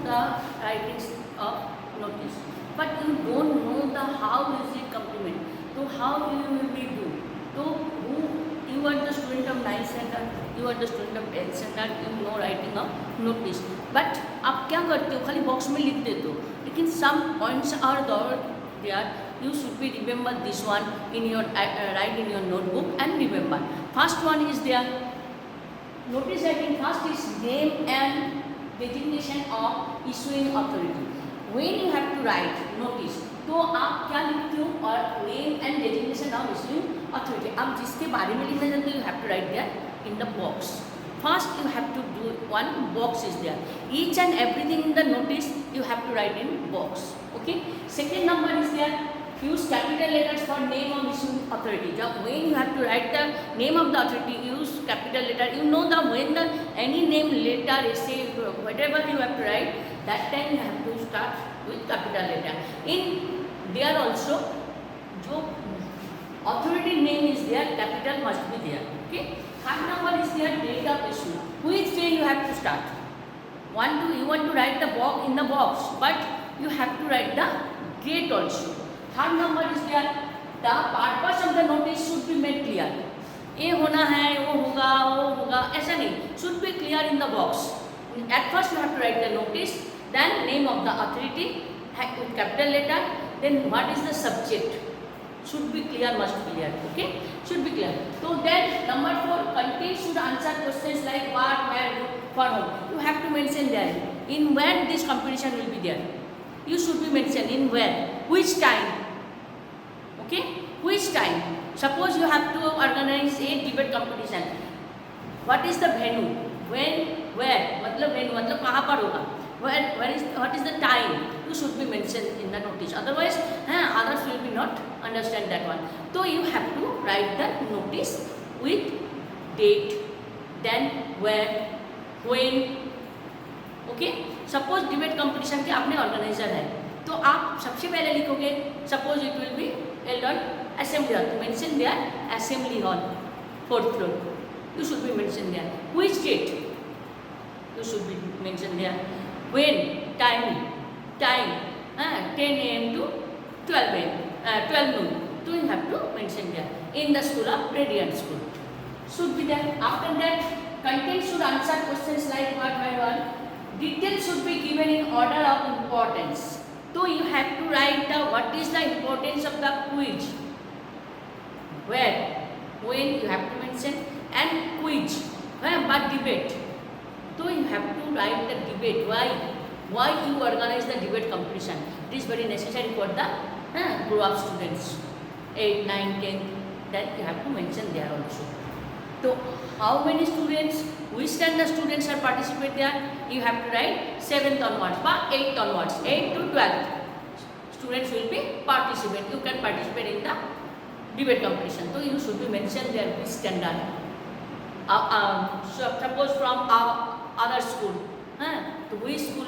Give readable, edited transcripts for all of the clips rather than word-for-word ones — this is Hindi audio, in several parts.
the writings of notice, but you don't know the how is it complement. So how you will be do? So who you are the student of 9th standard, you are the student of 10th standard, you know writing of notice, but आप क्या करते हो, खाली बॉक्स में लिख देते हो, लेकिन some points are there. You should be remember this one in your write in your notebook and remember. First one is there. Notice writing first is name and designation of issuing authority. When you have to write notice, तो आप क्या लिखते हो, और name and designation of issuing authority, आप जिसके बारे में लिखना चाहते हो, you have to write there in the box. First you have to do one box is there. Each and everything in the notice you have to write in box. Okay. Second number is there. Use capital letters for name of issuing authority. Just when you have to write the name of the authority, use capital letter. You know the when the any name letter is say whatever you have to write, that time you have to start with capital letter. In there also, जो authority name is there, capital must be there. Okay. Third number is there, date of issue. Which day you have to start? You want to write the box in the box, but you have to write the date also. Third number is there, the purpose of the notice should be made clear. ये होना है, वो होगा, ऐसा नहीं. Should be clear in the box. At first you have to write the notice, then name of the authority with capital letter. Then what is the subject? Should be clear, must be clear. Okay, should be clear. So then number 4, content should answer questions like what, where, for whom. You have to mention there in where this competition will be there. You should be mentioned in where, which time. Okay, which time. Suppose you have to organize a debate competition. What is the venue? When, where, मतलब venue मतलब कहाँ पर होगा. What is the time? You should be mentioned in the notice. Otherwise, others will be not understand that one. So you have to write the notice with date, then where, when. Okay. Suppose debate competition के आपने organizer है, तो आप सबसे पहले लिखोगे. Suppose it will be held on assembly hall. Mention there assembly hall, 4th floor. You should be mentioned there. Which date? You should be mentioned there. When, time, 10 a.m. to 12 a.m. 12 noon. So you have to mention there. In the school of Radiant School. Should be there. After that, content should answer questions like what, where, what. Details should be given in order of importance. So you have to write the what is the importance of the quiz. Where, when you have to mention, and quiz. But debate. So you have to write the debate. Why you organize the debate competition? It is very necessary for the grow up students, 8, 9, 10. That you have to mention there also. So how many students, which standard students are participate there? You have to write 7th onwards, but 8th onwards, 8 to 12th. Students will be participate. You can participate in the debate competition. So you should be mentioned there which standard. So suppose from other school, to which school,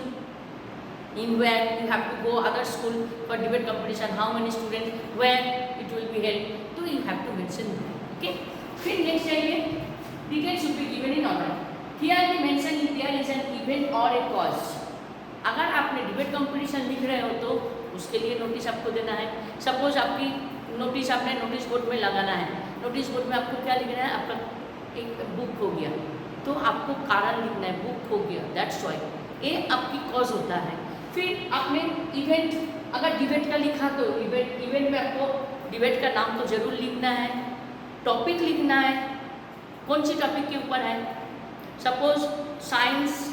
in where you have to go other school for debate competition, how many students, where it will be held, so you have to mention. Okay. Then next time, details should be given in order. Clearly mention if there is an event or a cause. अगर आपने डिबेट कंपटीशन लिख रहे हो तो उसके लिए नोटिस आपको देना है. सपोज आपकी नोटिस आपने नोटिस बोर्ड में लगाना है. नोटिस बोर्ड में आपको क्या लिखना है, आपका एक बुक हो गया तो आपको कारण लिखना है, बुक हो गया, दैट्स वाई. ये आपकी कॉज होता है. फिर आपने इवेंट, अगर डिबेट का लिखा तो इवेंट में आपको डिबेट का नाम तो जरूर लिखना है, टॉपिक लिखना है, कौन सी टॉपिक के ऊपर है. सपोज साइंस,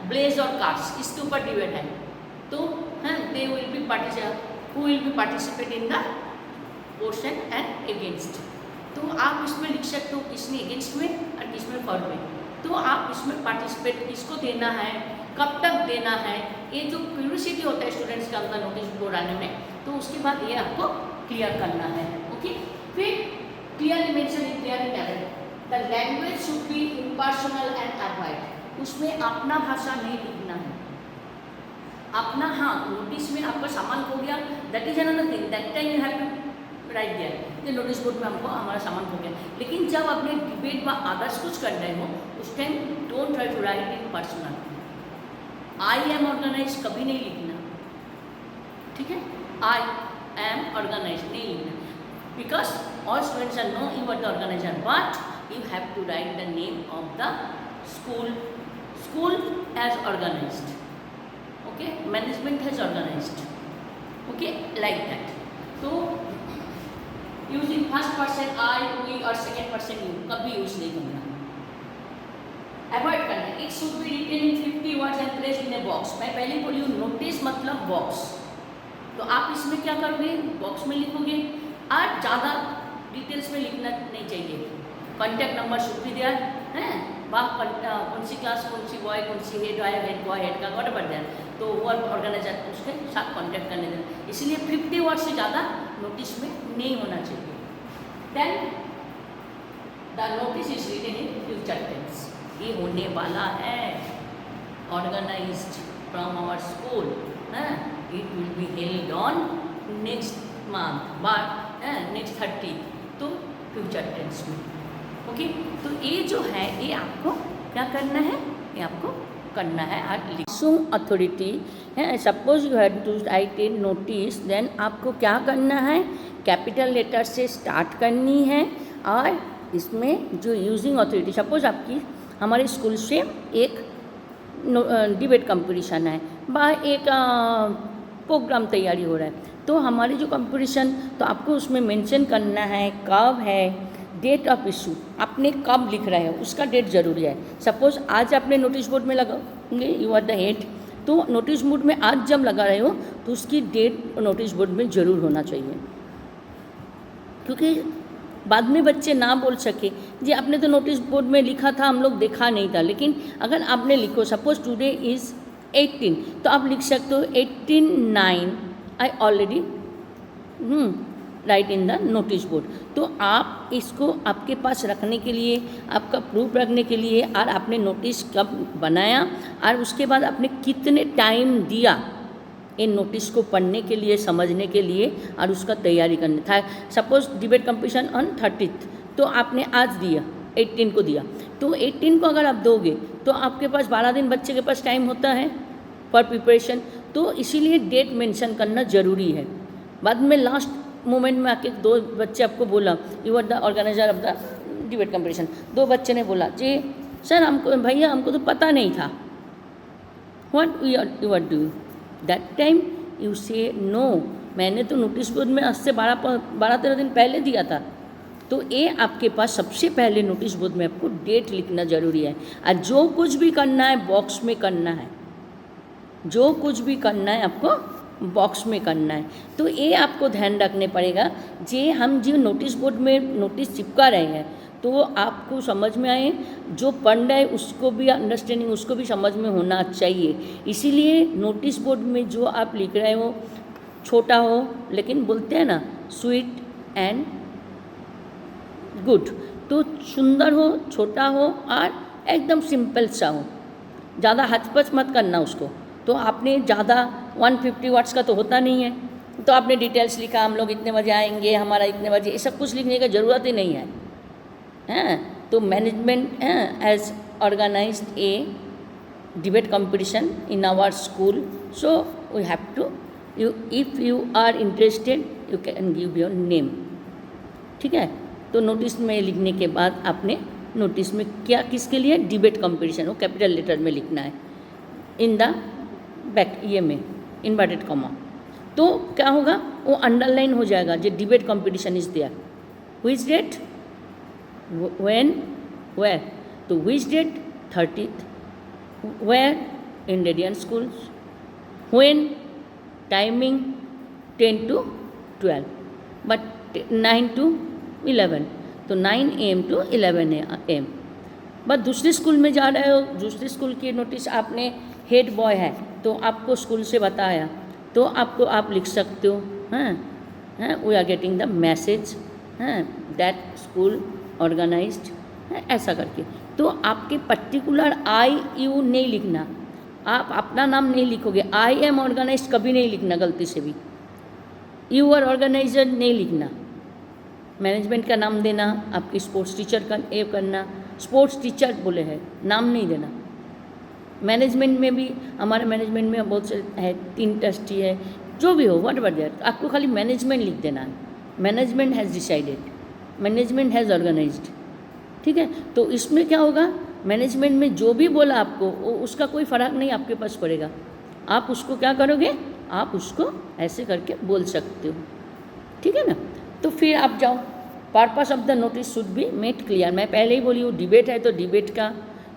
ब्लेज और कार्स, इसके ऊपर डिबेट है तो दे will be who will be participate in the portion and against. तो आप इसमें लिख सकते हो किसने अगेंस्ट में और किसमें फॉर में. तो आप इसमें पार्टिसिपेट किसको देना है, कब तक देना है, ये जो क्यूरियोसिटी होता है स्टूडेंट्स का अंदर नोटिस बोर्ड आने में, तो उसके बाद ये आपको क्लियर करना है. ओके. फिर clearly mention in clear in the language should be impersonal and avoid. उसमें अपना भाषा नहीं लिखना है. अपना नोटिस में आपका सामान खो गया, that is another thing, that time you have to write there. ये नोटिस बोर्ड में हमको हमारा सामान खो गया. लेकिन जब आपने डिबेट व अदर्स कुछ कर रहे हो उस time don't try to write in personal. I am organise कभी नहीं लिखना, ठीक है, आई एम ऑर्गेनाइज नहीं लिखना, because all students are no you are the organiser, but you have to write the name of the school, school as organised, okay, management has organised, okay, like that. तो using first person I, we और सेकेंड पर्सन यू कभी यूज नहीं करना, अवॉइड करना. It should be written in 50 words and placed in a box. मैं पहले बोली हूँ नोटिस मतलब बॉक्स, तो आप इसमें क्या करोगे, बॉक्स में लिखोगे और ज़्यादा डिटेल्स में लिखना नहीं चाहिए. Contact number should be there, हैं, कौन सी क्लास, कौन सी बॉय, कौन सी हेड आया, हेड बॉय, हेड का वॉट एवर देयर, तो वो ऑर्गेनाइजर उसके साथ कॉन्टैक्ट करने देना. इसलिए 50 वर्ड से ज़्यादा नोटिस में नहीं होना चाहिए. Then the notice is written in future tense. ये होने वाला है ऑर्गेनाइज्ड फ्रॉम आवर स्कूल, हैं, it will be held on next month but next 30, तो फ्यूचर टेंस में, ओके. तो ये जो है ये आपको क्या करना है, ये आपको करना है. असुम अथॉरिटी है, suppose you have to write a notice, then आपको क्या करना है, कैपिटल लेटर से स्टार्ट करनी है. और इसमें जो यूजिंग अथॉरिटी, सपोज आपकी हमारे स्कूल से एक डिबेट कंपटीशन है बा एक प्रोग्राम तैयारी हो रहा है, तो हमारी जो कंपटीशन, तो आपको उसमें मेंशन करना है कब है, डेट ऑफ इशू, आपने कब लिख रहे हो उसका डेट ज़रूरी है. सपोज आज आपने नोटिस बोर्ड में लगाओगे, यू आर द हेड, तो नोटिस बोर्ड में आज जब लगा रहे हो तो उसकी डेट नोटिस बोर्ड में ज़रूर होना चाहिए, क्योंकि बाद में बच्चे ना बोल सके जी आपने तो नोटिस बोर्ड में लिखा था, हम लोग देखा नहीं था. लेकिन अगर आपने लिखो, सपोज टुडे इज़ 18, तो आप लिख सकते हो 18/9 I already right in the notice board. तो आप इसको आपके पास रखने के लिए, आपका प्रूफ रखने के लिए, और आपने नोटिस कब बनाया और उसके बाद आपने कितने टाइम दिया इन नोटिस को पढ़ने के लिए, समझने के लिए और उसका तैयारी करने था. Suppose debate competition on 30th, तो आपने आज दिया, 18 को दिया, तो 18 को अगर आप दोगे तो आपके पास 12 दिन बच्चे के पास टाइम होता है फॉर प्रिपरेशन. तो इसीलिए डेट मेंशन करना ज़रूरी है. बाद में लास्ट मोमेंट में आके दो बच्चे आपको बोला, you are the organiser of the debate competition, दो बच्चे ने बोला जी सर हमको, भैया हमको तो पता नहीं था, what you are doing, that time you say no, मैंने तो नोटिस बोर्ड में आज से 12-13 दिन पहले दिया था. तो ये आपके पास सबसे पहले नोटिस बोर्ड में आपको डेट लिखना ज़रूरी है. और जो कुछ भी करना है बॉक्स में करना है, जो कुछ भी करना है आपको बॉक्स में करना है. तो ये आपको ध्यान रखने पड़ेगा, जे हम जो नोटिस बोर्ड में नोटिस चिपका रहे हैं तो आपको समझ में आए, जो पढ़ रहा है उसको भी अंडरस्टैंडिंग, उसको भी समझ में होना चाहिए. इसीलिए नोटिस बोर्ड में जो आप लिख रहे हो छोटा हो, लेकिन बोलते हैं ना स्वीट एंड गुड, तो सुंदर हो, छोटा हो और एकदम सिंपल सा हो, ज़्यादा हचपच मत करना उसको. तो आपने ज़्यादा 150 वर्ड्स का तो होता नहीं है, तो आपने डिटेल्स लिखा, हम लोग इतने बजे आएंगे, हमारा इतने बजे, ये सब कुछ लिखने की ज़रूरत ही नहीं है. तो management has organised a debate competition in our school, so we have to, you if you are interested you can give your name. ठीक है, तो नोटिस में लिखने के बाद आपने नोटिस में क्या, किसके लिए, डिबेट कंपटीशन, वो कैपिटल लेटर में लिखना है, इन द बैक ये में इन्वर्टेड कॉमा. तो क्या होगा, वो अंडरलाइन हो जाएगा, जो debate competition is there, which date, when, where, तो which date 30th, where, in Radian schools, when, timing 10 to 12, but 9 to 11, तो 9 AM to 11 AM. बस दूसरे स्कूल में जा रहे हो, दूसरे स्कूल की नोटिस, आपने हेड बॉय है तो आपको स्कूल से बताया, तो आपको आप लिख सकते हो, हैं we are getting the message, हैं दैट स्कूल ऑर्गेनाइज्ड, ऐसा करके. तो आपके पर्टिकुलर आई यू नहीं लिखना, आप अपना नाम नहीं लिखोगे, आई एम ऑर्गेनाइज्ड कभी नहीं लिखना गलती से भी, यू आर ऑर्गेनाइजर नहीं लिखना. मैनेजमेंट का नाम देना, आपकी स्पोर्ट्स टीचर का ए करना, स्पोर्ट्स टीचर बोले है, नाम नहीं देना. मैनेजमेंट में भी, हमारे मैनेजमेंट में बहुत से है, 3 ट्रस्टी है, जो भी हो व्हाट एवर दैट, आपको खाली मैनेजमेंट लिख देना है। Management has decided, management has organised, ठीक है। तो इसमें क्या होगा, मैनेजमेंट में जो भी बोला आपको उसका कोई फ़र्क नहीं आपके पास पड़ेगा, आप उसको क्या करोगे, आप उसको ऐसे करके बोल सकते हो, ठीक है ना। तो फिर आप जाओ, purpose of the notice should be made clear. मैं पहले ही बोली हूँ, डिबेट है तो डिबेट का,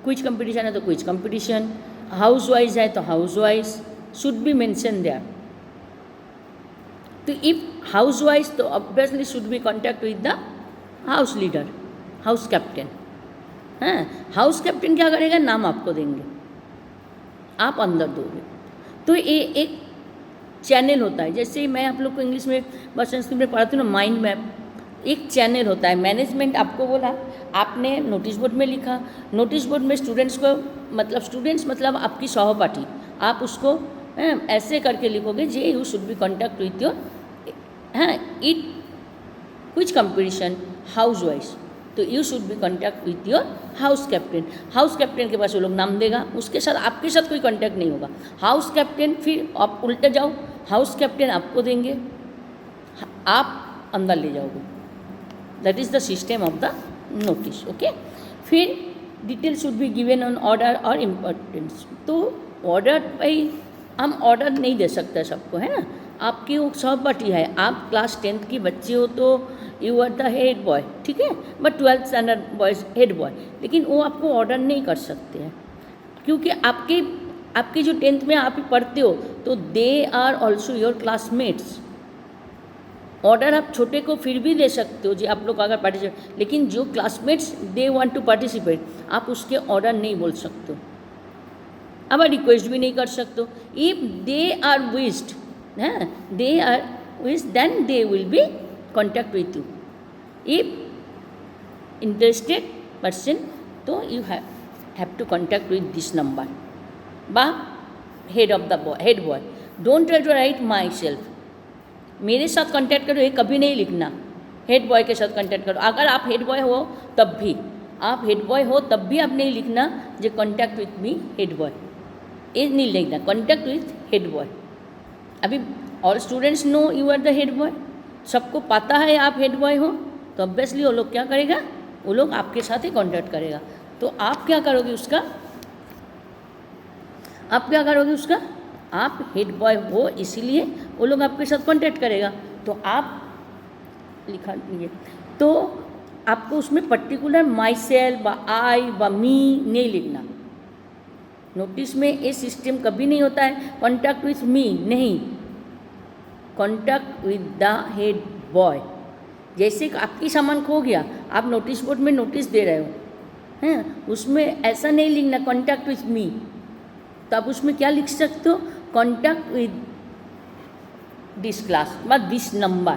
क्विज कंपटीशन है तो क्विज कंपटीशन, हाउस वाइज है तो house wise should be mention there. तो इफ हाउस वाइज तो obviously should be contact with the house leader, house captain. हाँ, हाउस कैप्टन क्या करेगा, नाम आपको देंगे, आप अंदर दोगे। तो ये एक चैनल होता है, जैसे मैं आप लोग को इंग्लिश में बस संस्कृत में पढ़ाती हूँ ना, माइंड मैप, एक चैनल होता है। मैनेजमेंट आपको बोला, आपने नोटिस बोर्ड में लिखा, नोटिस बोर्ड में स्टूडेंट्स को, मतलब स्टूडेंट्स मतलब आपकी सहपाठी, आप उसको ऐसे करके लिखोगे, जे you should be contact with your it quiz competition house wise, तो you should be contact with your house captain. House captain के पास वो लोग नाम देगा, उसके साथ आपके साथ कोई कॉन्टैक्ट नहीं होगा। हाउस कैप्टन, फिर आप उल्टे जाओ, हाउस कैप्टन आपको देंगे, आप अंदर ले जाओगे। That is the system of the notice, okay. फिर detail should be given on order और इम्पोर्टेंस। तो ऑर्डर भाई हम ऑर्डर नहीं दे सकते सबको, है ना। आपकी वो सहपाठी है, आप क्लास 10th की बच्ची हो तो you are the head boy, ठीक है, but 12th standard boys head boy, लेकिन वो आपको ऑर्डर नहीं कर सकते हैं, क्योंकि आपके जो 10th में आप ही पढ़ते हो, तो they are also your classmates. Order आप छोटे को फिर भी दे सकते हो जी, आप लोग अगर पार्टिसिपेट, लेकिन जो classmates they want to participate, आप उसके ऑर्डर नहीं बोल सकते हो, अब रिक्वेस्ट भी नहीं कर सकते हो। If they are wished, they are wished, then they will be contact with you. If interested person, तो you have to contact with this number by head of the boy, head boy. Don't try to write my self, मेरे साथ कांटेक्ट करो, ये कभी नहीं लिखना, हेड बॉय के साथ कांटेक्ट करो। अगर आप हेड बॉय हो तब भी, आप हेड बॉय हो तब भी आप नहीं लिखना जो contact with me head boy, ये नहीं लिखना, कॉन्टैक्ट विथ हेड बॉय। अभी all students know you are the head boy, सबको पता है आप हेड बॉय हो, तो ऑब्वियसली वो लोग क्या करेगा, वो लोग आपके साथ ही कॉन्टैक्ट करेगा। तो आप क्या करोगे उसका, आप क्या करोगे उसका, आप हेड बॉय हो इसीलिए वो लोग आपके साथ कांटेक्ट करेगा, तो आप लिखा लीजिए। तो आपको उसमें पर्टिकुलर माई सेल्फ व आई व मी नहीं लिखना। नोटिस में ये सिस्टम कभी नहीं होता है कॉन्टैक्ट विथ मी, नहीं, contact with the head boy. जैसे आपकी सामान खो गया, आप नोटिस बोर्ड में नोटिस दे रहे हो, हैं, उसमें ऐसा नहीं लिखना कॉन्टैक्ट विथ मी, तो आप उसमें क्या लिख सकते हो, कॉन्टैक्ट विथ दिस क्लास व this number,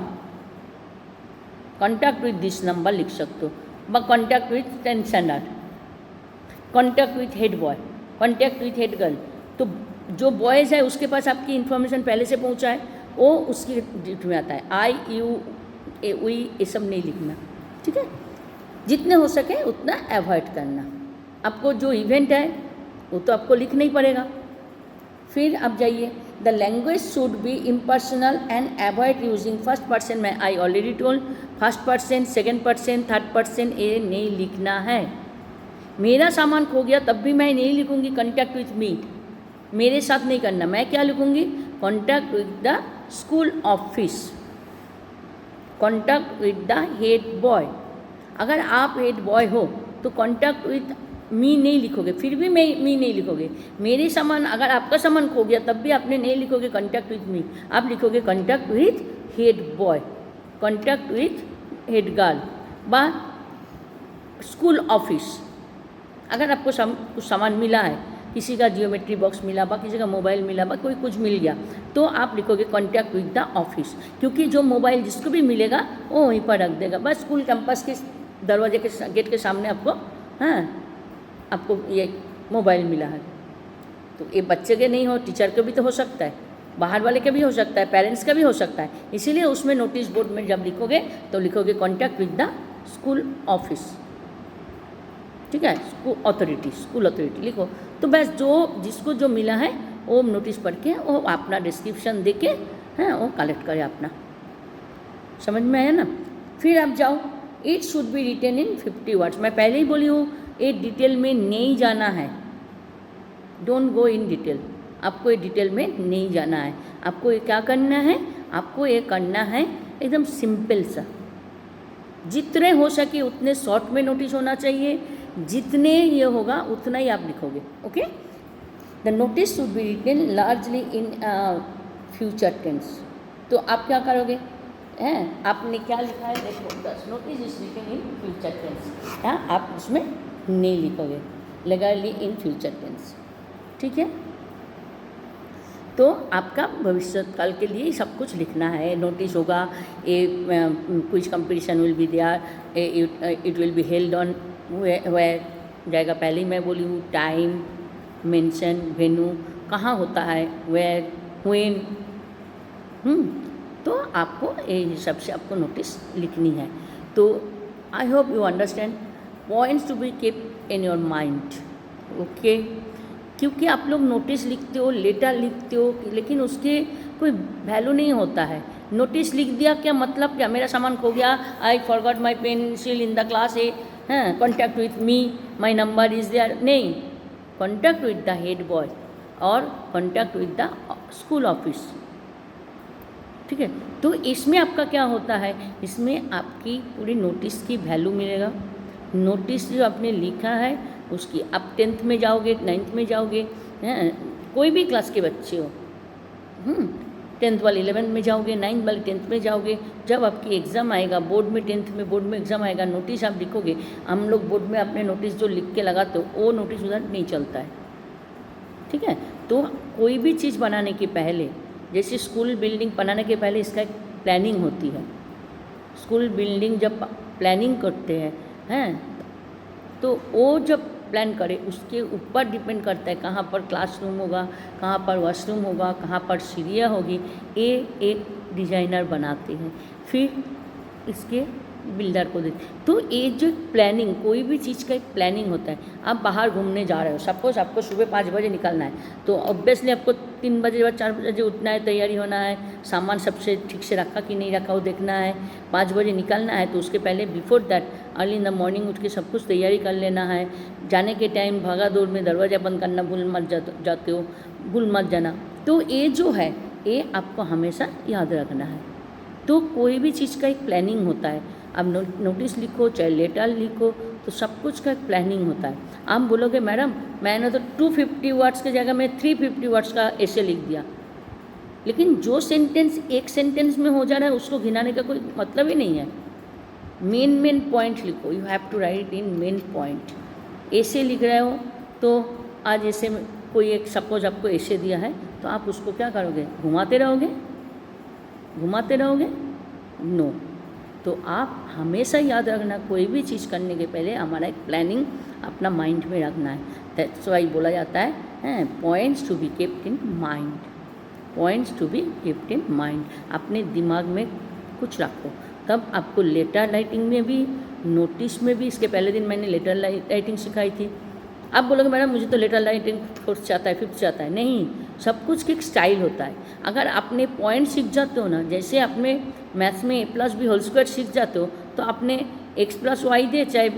contact with this number लिख सकते हो, व contact with 10th standard, contact with head boy, contact with head girl. तो जो बॉयज़ है उसके पास आपकी इन्फॉर्मेशन पहले से पहुंचा है, वो उसकी ड्यूटी में आता है। आई यू वी ये सब नहीं लिखना, ठीक है। जितने हो सके उतना अवॉइड करना। आपको जो इवेंट है वो तो आपको लिखना ही पड़ेगा। फिर आप जाइए, the language should be impersonal and avoid using first person में, I already told, first person, second person, third person ये नहीं लिखना है। मेरा सामान खो गया तब भी मैं नहीं लिखूंगी कॉन्टैक्ट विथ मी, मेरे साथ नहीं करना, मैं क्या लिखूंगी, contact with the school office, contact with the head boy. अगर आप हेड बॉय हो तो कॉन्टैक्ट विथ मी नहीं लिखोगे, फिर भी मैं मी नहीं लिखोगे। मेरे सामान, अगर आपका सामान खो गया तब भी आपने नहीं लिखोगे कॉन्टैक्ट विथ मी, आप लिखोगे contact with head boy, contact with head girl बा स्कूल ऑफिस। अगर आपको कुछ सामान मिला है, किसी का जियोमेट्री बॉक्स मिला बा, किसी का मोबाइल मिला बा, कोई कुछ मिल गया, तो आप लिखोगे कॉन्टैक्ट विथ द ऑफिस, क्योंकि जो मोबाइल जिसको भी मिलेगा वो वहीं पर रख देगा। बस स्कूल कैंपस के दरवाजे के गेट के सामने आपको, हाँ, आपको ये मोबाइल मिला है, तो ये बच्चे के नहीं हो, टीचर के भी तो हो सकता है, बाहर वाले के भी हो सकता है, पेरेंट्स का भी हो सकता है। इसीलिए उसमें नोटिस बोर्ड में जब लिखोगे तो लिखोगे contact with the school office. ठीक है, स्कूल अथॉरिटी लिखो। तो बस जो जिसको जो मिला है वो नोटिस पढ़ के वो अपना डिस्क्रिप्शन दे के हैं वो कलेक्ट करे अपना। समझ में आया ना? फिर आप जाओ, it should be written in 50 words. मैं पहले ही बोली हूँ ये डिटेल में नहीं जाना है, डोंट गो इन डिटेल। आपको ये डिटेल में नहीं जाना है। आपको ये क्या करना है, आपको ये करना है एकदम सिंपल सा, जितने हो सके उतने शॉर्ट में नोटिस होना चाहिए, जितने ये होगा उतना ही आप लिखोगे। Okay, the notice should be written largely in future tense. तो आप क्या करोगे हैं, आपने क्या लिखा है देखो, the notice is written in future tense. हाँ, आप उसमें नहीं लिखोगे, लगाली इन फ्यूचर टेंस। ठीक है, तो आपका भविष्य काल के लिए सब कुछ लिखना है। नोटिस होगा, a quiz competition will be there, it will be held on where जाएगा। पहले ही मैं बोली हूँ, टाइम मेंशन, वेन्यू कहाँ होता है, वेयर, व्हेन। तो आपको ये हिसाब से आपको नोटिस लिखनी है। तो I hope you understand points to be keep in your mind. Okay, क्योंकि आप लोग नोटिस लिखते हो, लेटर लिखते हो, लेकिन उसके कोई वैल्यू नहीं होता है। नोटिस लिख दिया, क्या मतलब, क्या मेरा सामान खो गया, I forgot my pencil in the class A, हाँ, contact with me, my number is there. नहीं, contact with the head boy और contact with the school office. ठीक है, तो इसमें आपका क्या होता है, इसमें आपकी पूरी नोटिस की वैल्यू मिलेगा। नोटिस जो आपने लिखा है उसकी, आप 10th में जाओगे, 9th में जाओगे, हैं, कोई भी क्लास के बच्चे हो, 10th वाले 11th में जाओगे, 9th वाले 10th में जाओगे, जब आपकी एग्ज़ाम आएगा बोर्ड में, 10th में बोर्ड में एग्ज़ाम आएगा, नोटिस आप लिखोगे। हम लोग बोर्ड में अपने नोटिस जो लिख के लगाते हो वो नोटिस उधर नहीं चलता है। ठीक है, तो कोई भी चीज़ बनाने के पहले, जैसे स्कूल बिल्डिंग बनाने के पहले इसका एक प्लानिंग होती है। स्कूल बिल्डिंग जब प्लानिंग करते हैं तो वो जब प्लान करे उसके ऊपर डिपेंड करता है कहाँ पर क्लासरूम होगा, कहाँ पर वॉशरूम होगा, कहाँ पर सीढ़ियाँ होगी, ये एक डिज़ाइनर बनाते हैं, फिर इसके बिल्डर को देते। तो ये जो प्लानिंग, कोई भी चीज़ का एक प्लानिंग होता है। आप बाहर घूमने जा रहे हो, सपोज आपको सुबह 5 बजे निकलना है, तो ऑब्वियसली आपको 3 बजे या 4 बजे उठना है, तैयारी होना है, सामान सबसे ठीक से रखा कि नहीं रखा वो देखना है। 5 बजे निकलना है तो उसके पहले before that early in the morning उठ के सब कुछ तैयारी कर लेना है। जाने के टाइम भागा दौड़ में दरवाज़ा बंद करना भूल मत जाते हो, भूल मत जाना। तो ये जो है ये आपको हमेशा याद रखना है। तो कोई भी चीज़ का एक प्लानिंग होता है। अब नोटिस लिखो चाहे लेटर लिखो, तो सब कुछ का एक प्लानिंग होता है। आप बोलोगे मैडम मैंने तो 250 वर्ड्स की जगह में 350 वर्ड्स का ऐसे लिख दिया, लेकिन जो सेंटेंस एक सेंटेंस में हो जा रहा है उसको घिनाने का कोई मतलब ही नहीं है। मेन पॉइंट लिखो, you have to write in main point. ऐसे लिख रहे हो तो आज ऐसे कोई एक सपोज आपको ऐसे दिया है तो आप उसको क्या करोगे, घुमाते रहोगे? नो। तो आप हमेशा याद रखना, कोई भी चीज़ करने के पहले हमारा एक प्लानिंग अपना माइंड में रखना है। दैट्स व्हाई बोला जाता है points to be kept in mind, points to be kept in mind. अपने दिमाग में कुछ रखो, तब आपको लेटर राइटिंग में भी, नोटिस में भी। इसके पहले दिन मैंने लेटर राइटिंग सिखाई थी। आप बोलोगे मैडम मुझे तो लेटर राइटिंग 4th से आता है, 5th से आता है। नहीं, सब कुछ की एक स्टाइल होता है। अगर आपने पॉइंट सीख जाते हो ना, जैसे आपने मैथ्स में a+b² सीख जाते हो, तो आपने x+y दे चाहे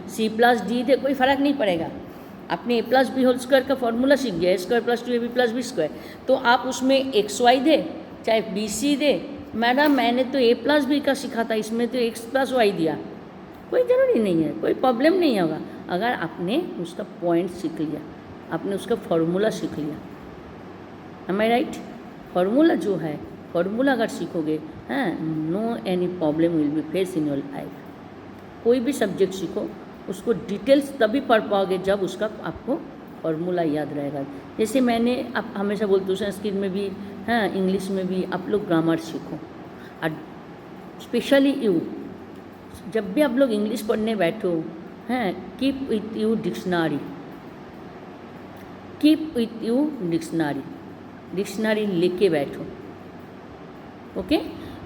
c+d दे, कोई फ़र्क नहीं पड़ेगा। आपने a+b² का फॉर्मूला सीख गया, a² + 2ab+b², तो आप उसमें xy दे चाहे bc दे। मैडम मैंने तो a+b का सीखा था, इसमें तो x+y दिया, कोई ज़रूरी नहीं है, कोई प्रॉब्लम नहीं होगा। अगर आपने उसका पॉइंट सीख लिया, आपने उसका फॉर्मूला सीख लिया, एम आई राइट? फॉर्मूला जो है, फॉर्मूला अगर सीखोगे no any problem will be face in your life. कोई भी सब्जेक्ट सीखो उसको डिटेल्स तभी पढ़ पाओगे जब उसका आपको फॉर्मूला याद रहेगा। जैसे मैंने आप हमेशा बोलते हूँ संस्कृत में भी, इंग्लिश में भी, आप लोग ग्रामर सीखो। और स्पेशली यू, जब भी आप लोग इंग्लिश पढ़ने बैठो, keep with you dictionary, keep with you dictionary, dictionary लेके बैठो। ओके,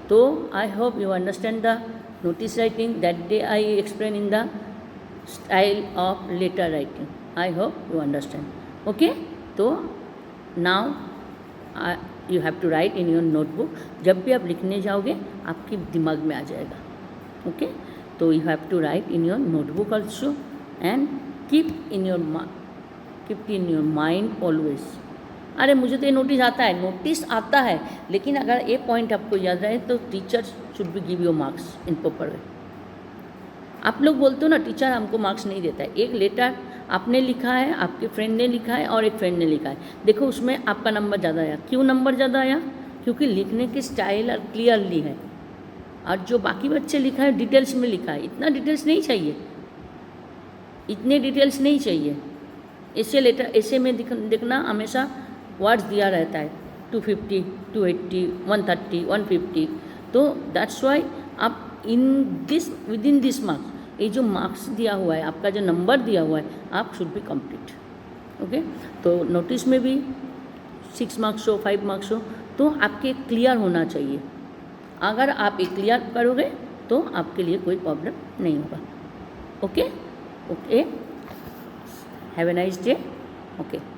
तो I hope you understand the notice writing that day I explained in the style of letter writing. I hope you understand. Okay, तो now you have to write in your notebook. जब भी आप लिखने जाओगे आपके दिमाग में आ जाएगा. ओके, तो you have to write in your notebook also and keep in your mind always. अरे मुझे तो ये नोटिस आता है, नोटिस आता है, लेकिन अगर ये पॉइंट आपको याद रहे तो teacher should be give your marks in proper way. आप लोग बोलते हो ना टीचर हमको मार्क्स नहीं देता है. एक लेटर आपने लिखा है, आपके फ्रेंड ने लिखा है और एक फ्रेंड ने लिखा है, देखो उसमें आपका नंबर ज़्यादा आया. क्यों नंबर ज़्यादा आया? क्योंकि लिखने की स्टाइल और क्लियरली है. और जो बाकी बच्चे लिखा है डिटेल्स में लिखा है. इतना डिटेल्स नहीं चाहिए, इतने डिटेल्स नहीं चाहिए. ऐसे लेटर ऐसे में देखना हमेशा वर्ड्स दिया रहता है 250, 280, 130, 150. तो दैट्स वाई आप विद इन दिस मार्क्स, ये जो मार्क्स दिया हुआ है, आपका जो नंबर दिया हुआ है, आप शुड बी कंप्लीट. ओके, तो नोटिस में भी 6 मार्क्स हो, 5 मार्क्स हो, तो आपके क्लियर होना चाहिए. अगर आप ये क्लियर करोगे तो आपके लिए कोई प्रॉब्लम नहीं होगा. Okay, have a nice day. Okay.